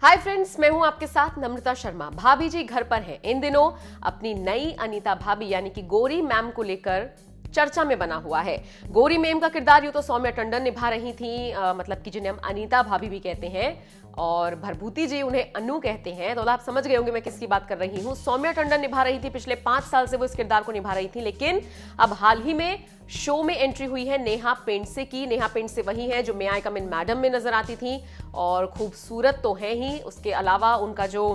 Hi friends, मैं हूं आपके साथ नम्रता शर्मा। भाभी जी घर पर हैं। इन दिनों अपनी नई अनीता भाभी यानी कि गौरी मैम को लेकर चर्चा में बना हुआ है। गौरी मैम का किरदार यूं तो सौम्या टंडन निभा रही थी, मतलब कि जिन्हें हम अनीता भाभी भी कहते हैं, और भरभूति जी उन्हें अनु कहते हैं। तो आप समझ गए होंगे मैं किसकी बात कर रही हूं। सौम्या टंडन निभा रही थी, पिछले 5 साल से वो इस किरदार को निभा रही थी, लेकिन अब हाल ही में शो में एंट्री हुई है नेहा पेंडसे की। नेहा पेंडसे वही है जो मे आई कम इन मैडम में नजर आती थी, और खूबसूरत तो है ही, उसके अलावा उनका जो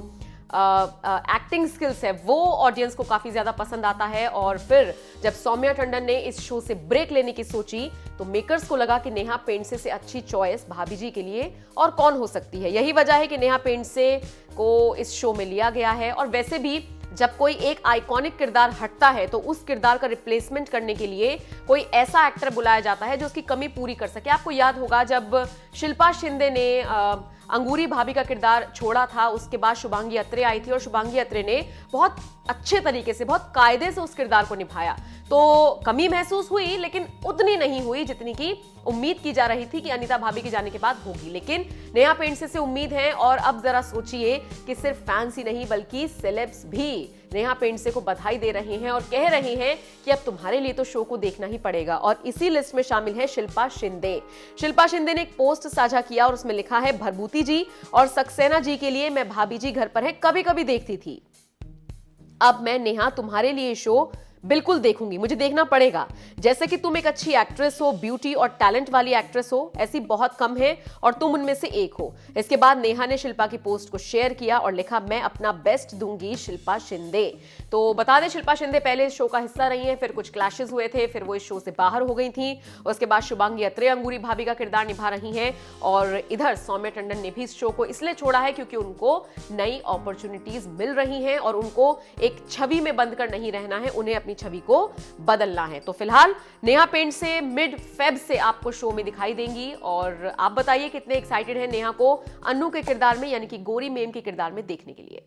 एक्टिंग स्किल्स है वो ऑडियंस को काफी ज्यादा पसंद आता है। और फिर जब सौम्या टंडन ने इस शो से ब्रेक लेने की सोची तो मेकर्स को लगा कि नेहा पेंडसे से अच्छी चॉइस भाभी जी के लिए और कौन हो सकती है। यही वजह है कि नेहा पेंडसे को इस शो में लिया गया है। और वैसे भी जब कोई एक आइकॉनिक किरदार हटता है तो उस किरदार का रिप्लेसमेंट करने के लिए कोई ऐसा एक्टर बुलाया जाता है जो उसकी कमी पूरी कर सके। आपको याद होगा जब शिल्पा शिंदे ने अंगूरी भाभी का किरदार छोड़ा था, उसके बाद शुभांगी अत्रे आई थी और शुभांगी अत्रे ने बहुत अच्छे तरीके से, बहुत कायदे से उस किरदार को निभाया। तो कमी महसूस हुई, लेकिन उतनी नहीं हुई जितनी की उम्मीद की जा रही थी कि अनीता भाभी के जाने के बाद होगी। लेकिन नेहा पेंडसे से उम्मीद है, और अब जरा सोचिए कि सिर्फ फैंस ही नहीं बल्कि सेलेब्स भी नेहा पेंडसे को बधाई दे रहे हैं और कह रहे हैं कि अब तुम्हारे लिए तो शो को देखना ही पड़ेगा। और इसी लिस्ट में शामिल है शिल्पा शिंदे। शिल्पा शिंदे ने एक पोस्ट साझा किया और उसमें लिखा है, भरभूति जी और सक्सेना जी के लिए मैं भाभी जी घर पर है कभी कभी देखती थी, अब मैं नेहा तुम्हारे लिए शो बिल्कुल देखूंगी, मुझे देखना पड़ेगा। जैसे कि तुम एक अच्छी एक्ट्रेस हो, ब्यूटी और टैलेंट वाली एक्ट्रेस हो, ऐसी बहुत कम है और तुम उनमें से एक हो। इसके बाद नेहा ने शिल्पा की पोस्ट को शेयर किया और लिखा, मैं अपना बेस्ट दूंगी शिल्पा शिंदे। तो बता दें, शिल्पा शिंदे पहले इस शो का हिस्सा रही हैं, फिर कुछ क्लैशेस हुए थे, फिर वो इस शो से बाहर हो गई थी। उसके बाद शुभांगी अत्रे अंगूरी भाभी का किरदार निभा रही हैं, और इधर सौम्या टंडन ने भी इस शो को इसलिए छोड़ा है क्योंकि उनको नई अपॉर्चुनिटीज मिल रही हैं और उनको एक छवि में बंद कर नहीं रहना है, उन्हें अपनी छवि को बदलना है। तो फिलहाल नेहा पेंडसे मिड फेब से आपको शो में दिखाई देंगी। और आप बताइए कितने एक्साइटेड हैं नेहा को अनु के किरदार में यानी कि गौरी मेम के किरदार में देखने के लिए।